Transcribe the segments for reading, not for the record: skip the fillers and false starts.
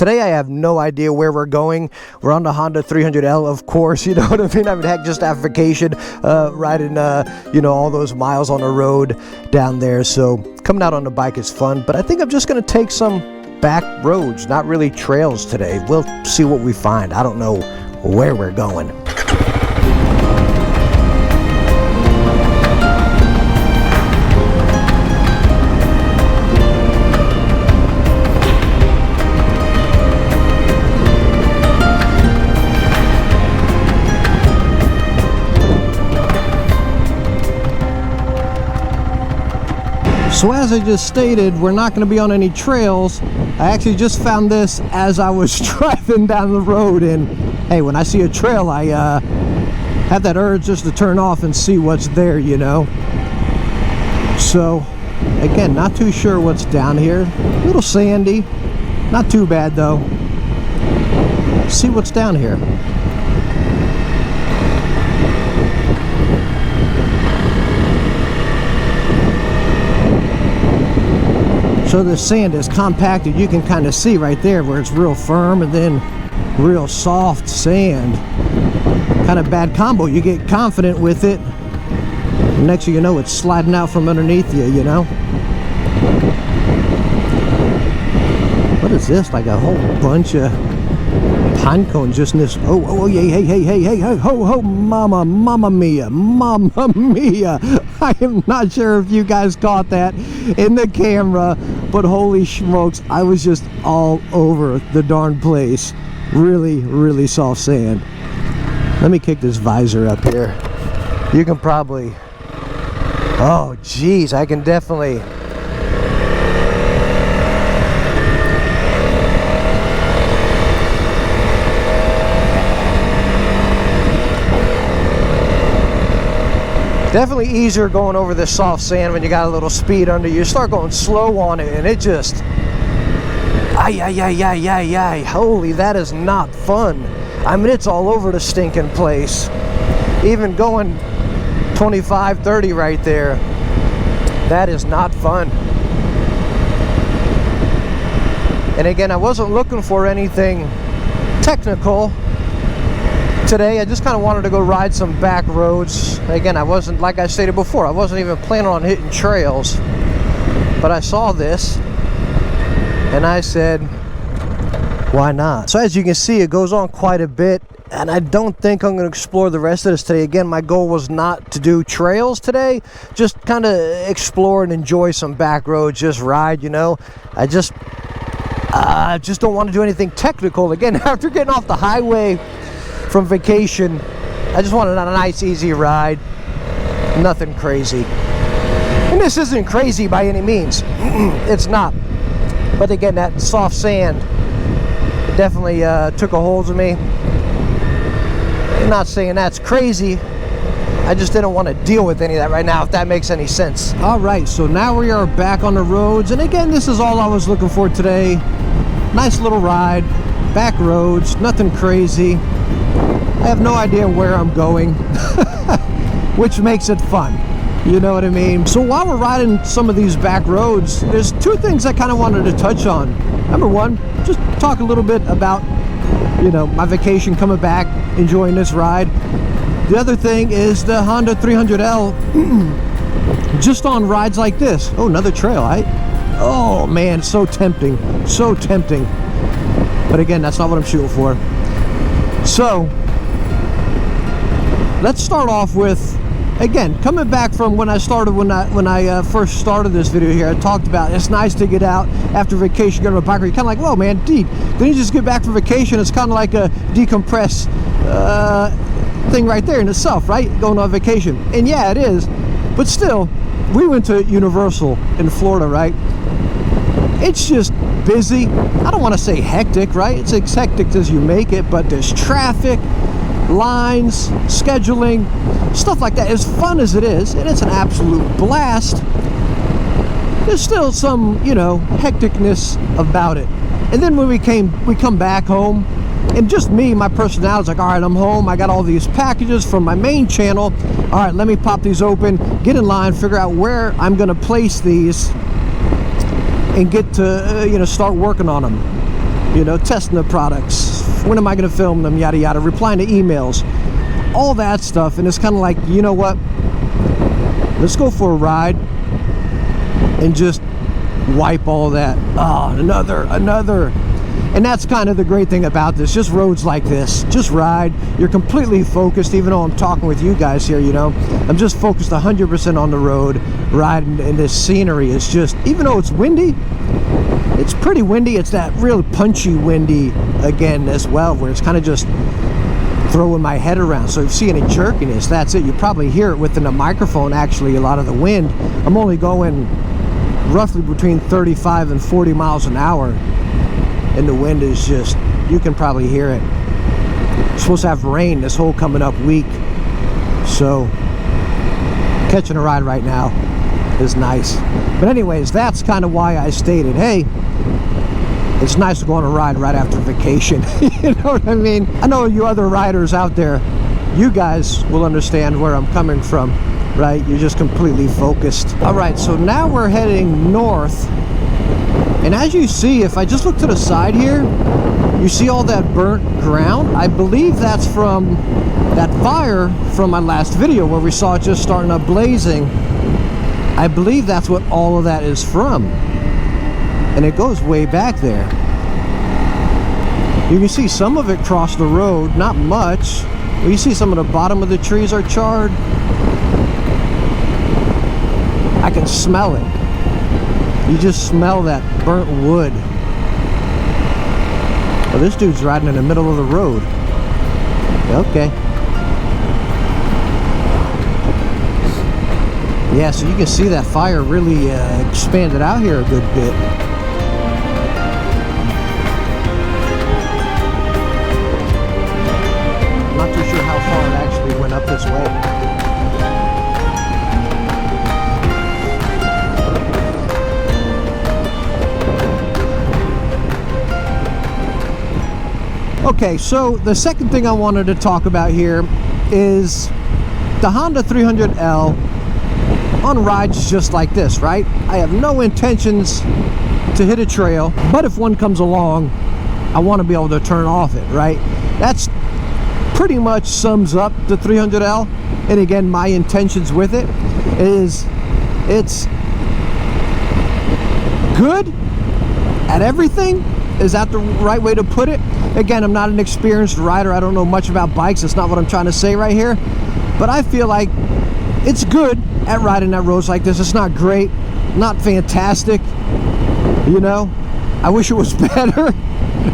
Today I have no idea where we're going. We're on the Honda 300L, of course, you know what I mean? I mean, heck, just have vacation, riding, all those miles on the road down there. So coming out on the bike is fun, but I think I'm just gonna take some back roads, not really trails today. We'll see what we find. I don't know where we're going. So as I just stated, we're not going to be on any trails. I actually just found this as I was driving down the road, and hey, when I see a trail, I have that urge just to turn off and see what's there, you know. So again, not too sure what's down here. A little sandy, not too bad though. Let's see what's down here. So the sand is compacted. You can kind of see right there where it's real firm and then real soft sand. Kind of bad combo. You get confident with it, next thing you know, it's sliding out from underneath you, you know. What is this? Like a whole bunch of pine cones just in this. Oh, yeah, hey, ho, mamma mia. I am not sure if you guys caught that in the camera, but holy smokes, I was just all over the darn place. Really, really soft sand. Let me kick this visor up here. You can probably, oh geez, I can definitely. Definitely easier going over this soft sand when you got a little speed under you. Start going slow on it and it just, holy, that is not fun. I mean, it's all over the stinking place. Even going 25, 30 right there, that is not fun. And again, I wasn't looking for anything technical today. I just kind of wanted to go ride some back roads. Again, I wasn't, like I stated before, I wasn't even planning on hitting trails, but I saw this and I said, why not? So as you can see, it goes on quite a bit, and I don't think I'm going to explore the rest of this today. Again, my goal was not to do trails today, just kind of explore and enjoy some back roads, just ride, you know. I just don't want to do anything technical. Again, after getting off the highway from vacation, I just wanted a nice easy ride, nothing crazy. And this isn't crazy by any means. It's not, but again, that soft sand definitely took a hold of me. I'm not saying that's crazy, I just didn't want to deal with any of that right now, if that makes any sense. All right, so now we are back on the roads, and again, this is all I was looking for today. Nice little ride, back roads, nothing crazy. I have no idea where I'm going, which makes it fun. You know what I mean? So while we're riding some of these back roads, there's two things I kind of wanted to touch on. Number one, just talk a little bit about, my vacation, coming back, enjoying this ride. The other thing is the Honda 300L, just on rides like this. Oh, another trail. Oh man, so tempting, so tempting. But again, that's not what I'm shooting for. So let's start off with, again, coming back from when I first started this video here, I talked about it's nice to get out after vacation, go on a bike ride. You're kind of like, whoa man, then you just get back from vacation. It's kind of like a decompress thing right there in itself, right? Going on vacation. And yeah, it is. But still, we went to Universal in Florida, right? It's just busy. I don't want to say hectic, right? It's as hectic as you make it, but there's traffic, lines, scheduling, stuff like that. As fun as it is, and it's an absolute blast, there's still some, hecticness about it. And then when we come back home, and just me, my personality is like, all right, I'm home, I got all these packages from my main channel, all right, let me pop these open, get in line, figure out where I'm gonna place these and get to start working on them. You know, testing the products. When am I going to film them? Yada yada. Replying to emails. All that stuff. And it's kind of like, you know what? Let's go for a ride and just wipe all that. Oh, another. And that's kind of the great thing about this. Just roads like this. Just ride. You're completely focused, even though I'm talking with you guys here, you know. I'm just focused 100% on the road, riding, and this scenery is just, even though it's windy, it's pretty windy. It's that real punchy windy again as well, where it's kind of just throwing my head around. So if you see any jerkiness, that's it. You probably hear it within the microphone, actually, a lot of the wind. I'm only going roughly between 35 and 40 miles an hour. And the wind is just, you can probably hear it. We're supposed to have rain this whole coming up week. So, catching a ride right now is nice. But anyways, that's kind of why I stated, hey, it's nice to go on a ride right after vacation. You know what I mean? I know you other riders out there, you guys will understand where I'm coming from, right? You're just completely focused. All right, so now we're heading north. And as you see, if I just look to the side here, you see all that burnt ground? I believe that's from that fire from my last video where we saw it just starting up blazing. I believe that's what all of that is from. And it goes way back there. You can see some of it cross the road, not much. You see some of the bottom of the trees are charred. I can smell it. You just smell that burnt wood. Well, this dude's riding in the middle of the road. Okay. Yeah, so you can see that fire really expanded out here a good bit. I'm not too sure how far it actually went up this way. Okay, so the second thing I wanted to talk about here is the Honda 300L on rides just like this, right? I have no intentions to hit a trail, but if one comes along, I want to be able to turn off it, right? That's pretty much sums up the 300L. And again, my intentions with it is it's good at everything. Is that the right way to put it? Again, I'm not an experienced rider. I don't know much about bikes. That's not what I'm trying to say right here. But I feel like it's good at riding at roads like this. It's not great, not fantastic, you know. I wish it was better.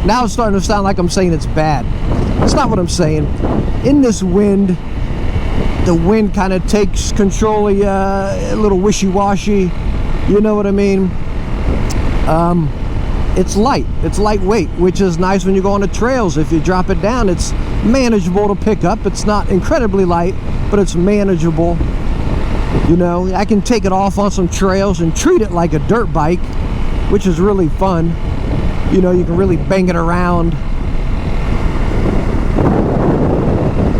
Now it's starting to sound like I'm saying it's bad. That's not what I'm saying. In this wind, the wind kind of takes control of you, a little wishy-washy, you know what I mean? It's light, it's lightweight, which is nice when you go on the trails. If you drop it down, it's manageable to pick up. It's not incredibly light, but it's manageable. You know, I can take it off on some trails and treat it like a dirt bike, which is really fun. You know, you can really bang it around.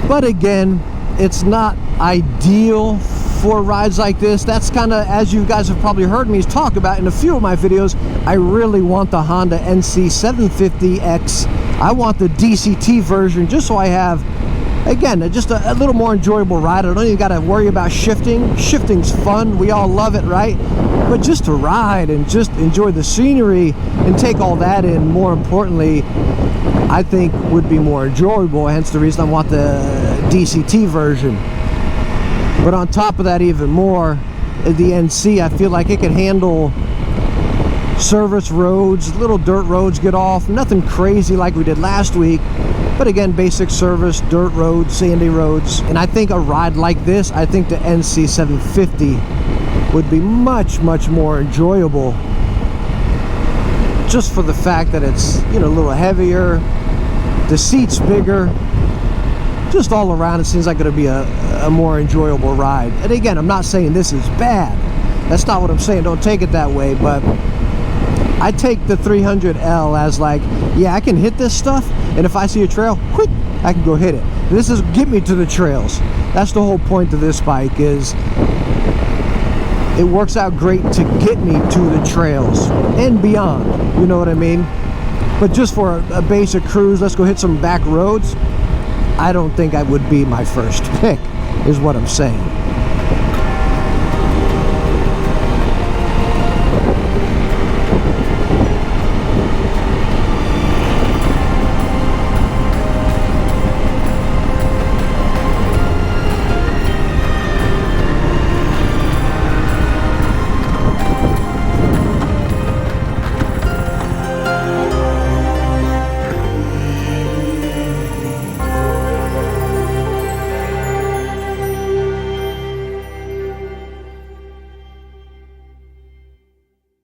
But again, it's not ideal for rides like this. That's kind of, as you guys have probably heard me talk about in a few of my videos, I really want the Honda NC750X. I want the DCT version just so I have, again, just a little more enjoyable ride. I don't even got to worry about shifting. Shifting's fun. We all love it, right? But just to ride and just enjoy the scenery and take all that in, more importantly, I think would be more enjoyable. Hence the reason I want the DCT version. But on top of that, even more, the NC, I feel like it can handle service roads, little dirt roads, get off, nothing crazy like we did last week, but again, basic service, dirt roads, sandy roads. And I think a ride like this, I think the NC750 would be much, much more enjoyable, just for the fact that it's, you know, a little heavier, the seat's bigger. Just all around, it seems like it'll be a more enjoyable ride. And again, I'm not saying this is bad. That's not what I'm saying. Don't take it that way. But I take the 300L as like, yeah, I can hit this stuff. And if I see a trail, quick, I can go hit it. This is get me to the trails. That's the whole point of this bike, is it works out great to get me to the trails and beyond. You know what I mean? But just for a basic cruise, let's go hit some back roads, I don't think I would be my first pick, is what I'm saying.